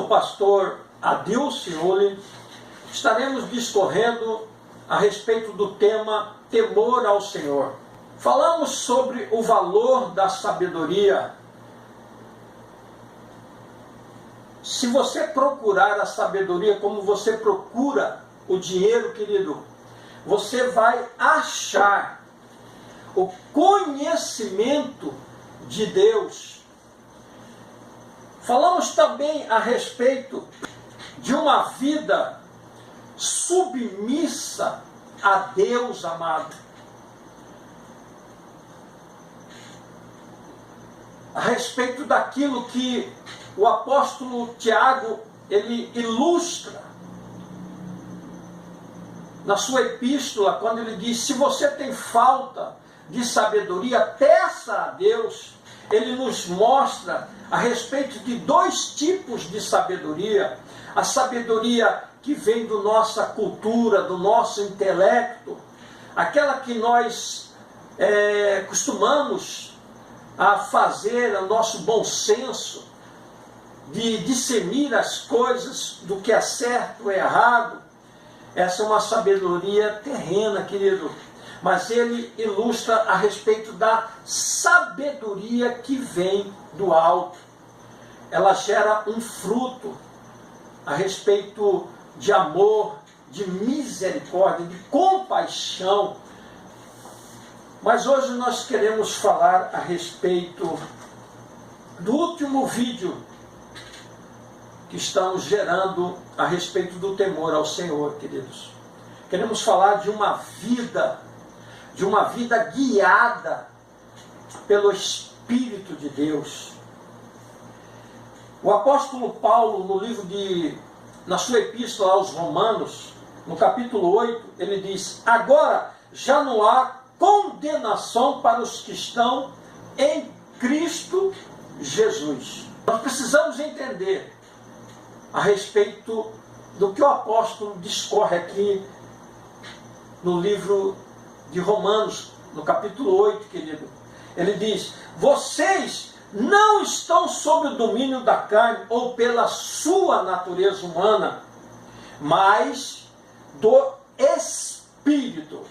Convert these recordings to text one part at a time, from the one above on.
sou o pastor Adilson Uli. Estaremos discorrendo a respeito do tema temor ao Senhor. Falamos sobre o valor da sabedoria. Se você procurar a sabedoria como você procura o dinheiro, querido, você vai achar o conhecimento de Deus. Falamos também a respeito de uma vida submissa a Deus, amado. A respeito daquilo que o apóstolo Tiago, ele ilustra na sua epístola, quando ele diz: se você tem falta de sabedoria, peça a Deus. Ele nos mostra a respeito de dois tipos de sabedoria. A sabedoria que vem da nossa cultura, do nosso intelecto, aquela que nós costumamos a fazer, o nosso bom senso, de discernir as coisas do que é certo e errado. Essa é uma sabedoria terrena, querido. Mas ele ilustra a respeito da sabedoria que vem do alto. Ela gera um fruto a respeito de amor, de misericórdia, de compaixão. Mas hoje nós queremos falar a respeito do último vídeo que estamos gerando a respeito do temor ao Senhor, queridos. Queremos falar de uma vida guiada pelo Espírito de Deus. O apóstolo Paulo, na sua epístola aos Romanos, no capítulo 8, ele diz: agora já não há condenação para os que estão em Cristo Jesus. Nós precisamos entender a respeito do que o apóstolo discorre aqui no livro de Romanos, no capítulo 8, querido. Ele diz: vocês não estão sob o domínio da carne ou pela sua natureza humana, mas do Espírito.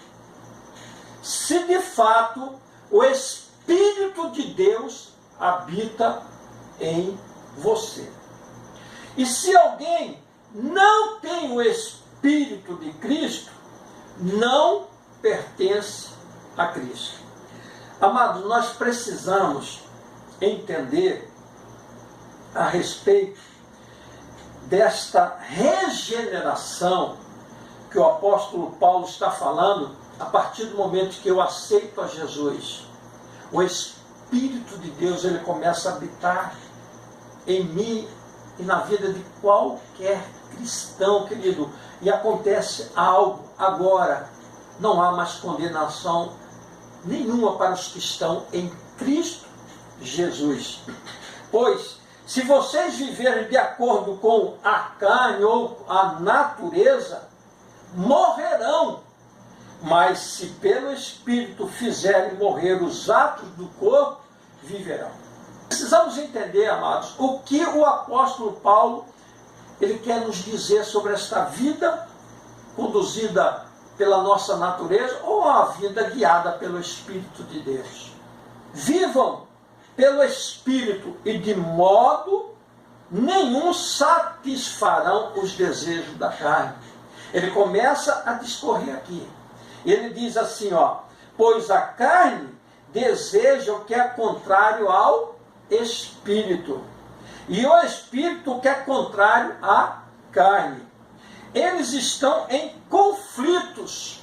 Se de fato o Espírito de Deus habita em você. E se alguém não tem o Espírito de Cristo, não pertence a Cristo. Amados, nós precisamos entender a respeito desta regeneração que o apóstolo Paulo está falando a partir do momento que eu aceito a Jesus. O Espírito de Deus, ele começa a habitar em mim e na vida de qualquer cristão, querido. E acontece algo agora. Não há mais condenação nenhuma para os que estão em Cristo Jesus. Pois, se vocês viverem de acordo com a carne ou a natureza, morrerão. Mas se pelo Espírito fizerem morrer os atos do corpo, viverão. Precisamos entender, amados, o que o apóstolo Paulo ele quer nos dizer sobre esta vida conduzida pela nossa natureza ou a vida guiada pelo Espírito de Deus. Vivam pelo Espírito e de modo nenhum satisfarão os desejos da carne. Ele começa a discorrer aqui. Ele diz assim, pois a carne deseja o que é contrário ao Espírito, e o Espírito o que é contrário à carne. Eles estão em conflitos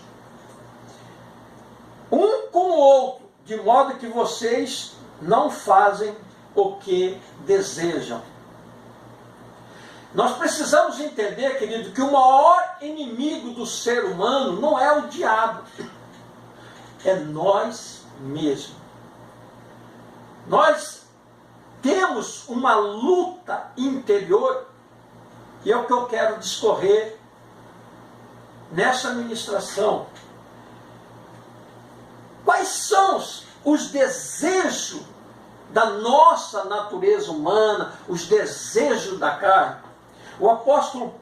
um com o outro, de modo que vocês não fazem o que desejam. Nós precisamos entender, querido, que o maior inimigo do ser humano não é o diabo, é nós mesmos. Nós temos uma luta interior, e é o que eu quero discorrer nessa ministração. Quais são os desejos da nossa natureza humana, os desejos da carne? O apóstolo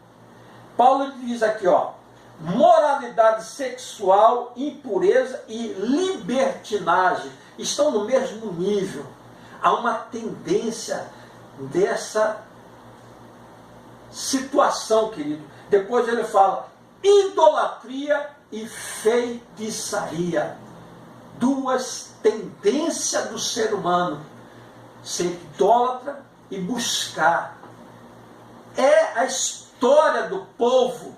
Paulo diz aqui, ó, moralidade sexual, impureza e libertinagem estão no mesmo nível. Há uma tendência dessa situação, querido. Depois ele fala idolatria e feitiçaria. Duas tendências do ser humano: ser idólatra e buscar. É a história do povo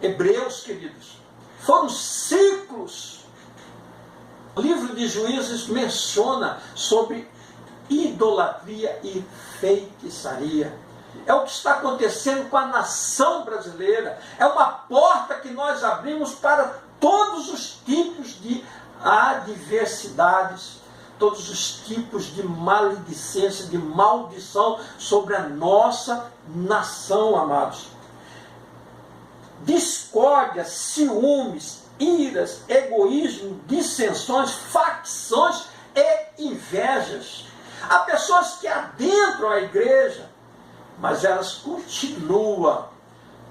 hebreus, queridos. Foram ciclos. O livro de Juízes menciona sobre idolatria e feitiçaria. É o que está acontecendo com a nação brasileira. É uma porta que nós abrimos para todos os tipos de adversidades, todos os tipos de maledicência, de maldição sobre a nossa nação, amados. Discórdia, ciúmes, iras, egoísmo, dissensões, facções e invejas. Há pessoas que adentram a igreja, mas elas continuam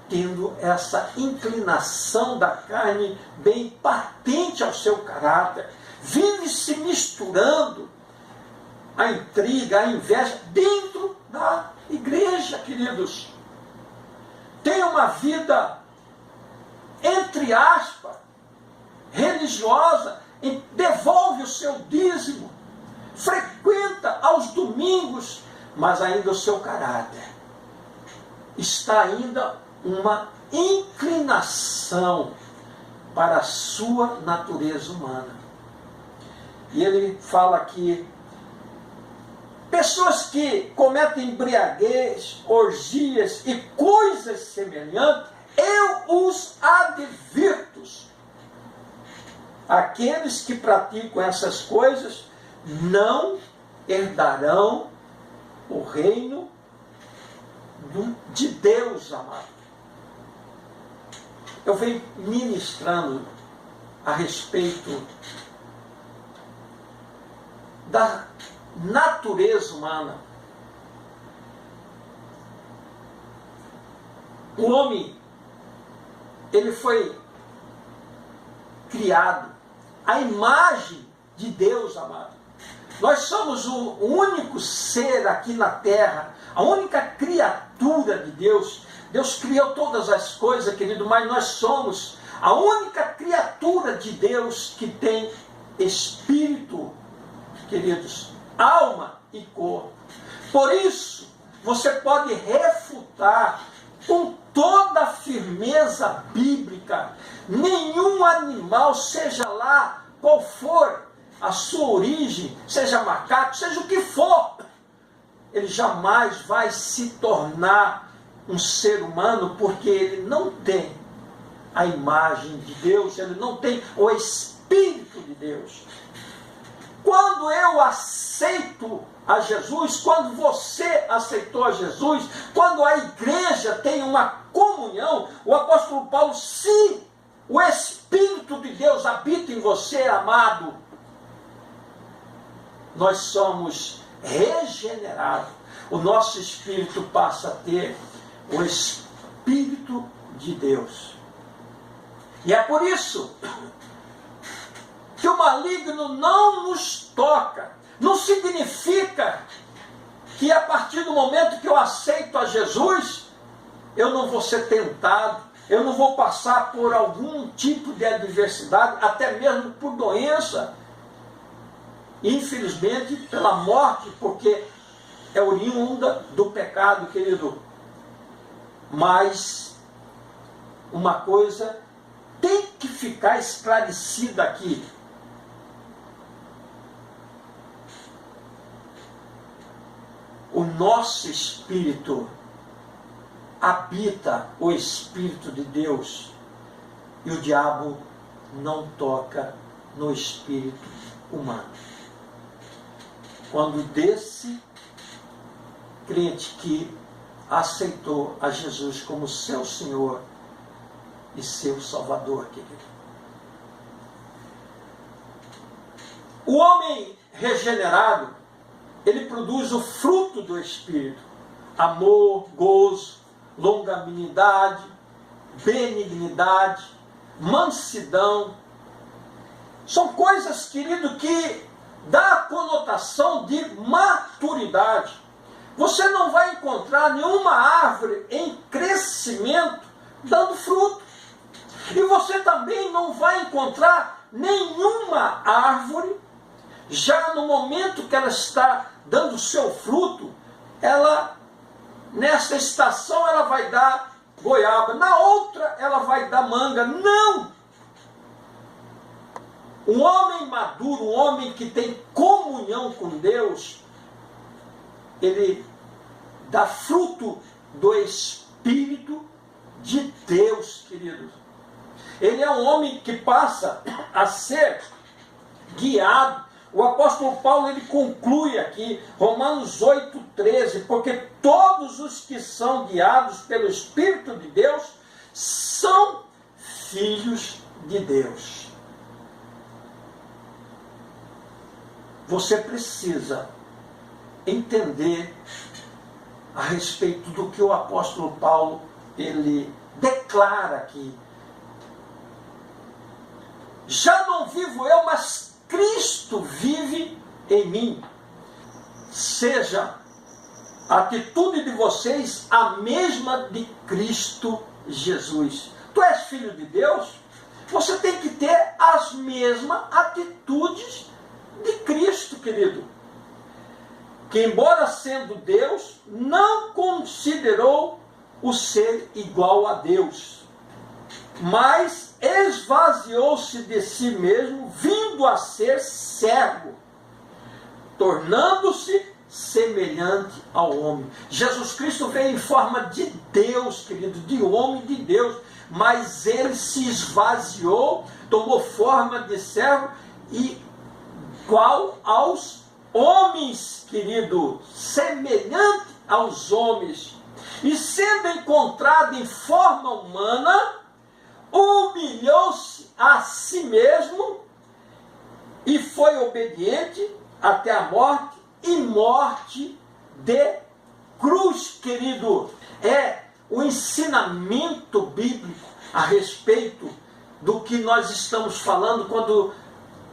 tendo essa inclinação da carne bem patente ao seu caráter. Vive se misturando a intriga, a inveja dentro da igreja, queridos. Tem uma vida, entre aspas, religiosa, devolve o seu dízimo, frequenta aos domingos, mas ainda o seu caráter está ainda uma inclinação para a sua natureza humana. E ele fala aqui, pessoas que cometem embriaguez, orgias e coisas semelhantes, eu os advirto. Aqueles que praticam essas coisas não herdarão o reino de Deus, amado. Eu venho ministrando a respeito da natureza humana. O homem, ele foi criado à imagem de Deus, amado. Nós somos o único ser aqui na terra, a única criatura de Deus. Deus criou todas as coisas, querido, mas nós somos a única criatura de Deus que tem espírito, queridos, alma e corpo. Por isso, você pode refutar com toda a firmeza bíblica: nenhum animal, seja lá qual for a sua origem, seja macaco, seja o que for, ele jamais vai se tornar um ser humano, porque ele não tem a imagem de Deus, ele não tem o Espírito de Deus. Quando eu aceito a Jesus, quando você aceitou a Jesus, quando a igreja tem uma comunhão, o apóstolo Paulo, se o Espírito de Deus habita em você, amado, nós somos regenerados. O nosso espírito passa a ter o Espírito de Deus. E é por isso que o maligno não nos toca. Não significa que a partir do momento que eu aceito a Jesus, eu não vou ser tentado, eu não vou passar por algum tipo de adversidade, até mesmo por doença. Infelizmente, pela morte, porque é oriunda do pecado, querido. Mas uma coisa tem que ficar esclarecida aqui. O nosso espírito habita o Espírito de Deus, e o diabo não toca no espírito humano. Quando desse crente que aceitou a Jesus como seu Senhor e seu Salvador, querido. O homem regenerado, ele produz o fruto do Espírito: amor, gozo, longanimidade, benignidade, mansidão. São coisas, querido, que dá a conotação de maturidade. Você não vai encontrar nenhuma árvore em crescimento dando fruto. E você também não vai encontrar nenhuma árvore, já no momento que ela está dando seu fruto, ela, nessa estação, ela vai dar goiaba, na outra ela vai dar manga. Não! Um homem maduro, um homem que tem comunhão com Deus, ele dá fruto do Espírito de Deus, queridos. Ele é um homem que passa a ser guiado. O apóstolo Paulo, ele conclui aqui, Romanos 8,13, porque todos os que são guiados pelo Espírito de Deus são filhos de Deus. Você precisa entender a respeito do que o apóstolo Paulo, ele declara aqui. Já não vivo eu, mas Cristo vive em mim. Seja a atitude de vocês a mesma de Cristo Jesus. Tu és filho de Deus? Você tem que ter as mesmas atitudes de Cristo, querido. Que embora sendo Deus, não considerou o ser igual a Deus, mas esvaziou-se de si mesmo, vindo a ser servo, tornando-se semelhante ao homem. Jesus Cristo veio em forma de Deus, querido, de homem de Deus, mas ele se esvaziou, tomou forma de servo e igual aos homens, querido, semelhante aos homens, e sendo encontrado em forma humana, humilhou-se a si mesmo e foi obediente até a morte, e morte de cruz, querido. É o ensinamento bíblico a respeito do que nós estamos falando quando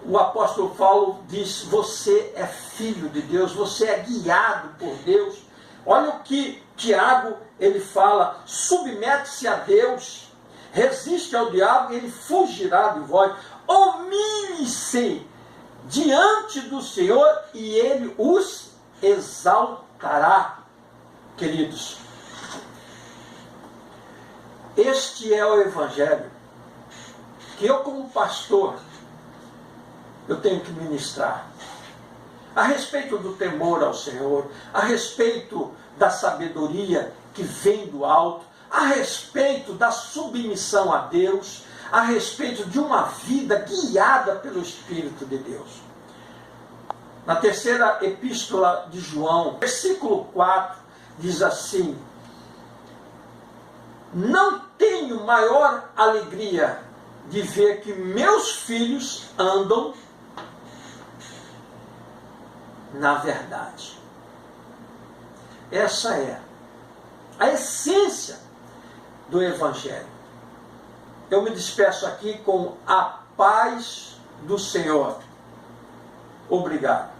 o apóstolo Paulo diz: você é filho de Deus, você é guiado por Deus. Olha o que Tiago, ele fala: submete-se a Deus, resiste ao diabo e ele fugirá de vós. Humilhe-se diante do Senhor e ele os exaltará. Queridos, este é o Evangelho que eu, como pastor, eu tenho que ministrar a respeito do temor ao Senhor, a respeito da sabedoria que vem do alto, a respeito da submissão a Deus, a respeito de uma vida guiada pelo Espírito de Deus. Na terceira epístola de João, versículo 4, diz assim: não tenho maior alegria de ver que meus filhos andam na verdade. Essa é a essência do Evangelho. Eu me despeço aqui com a paz do Senhor. Obrigado.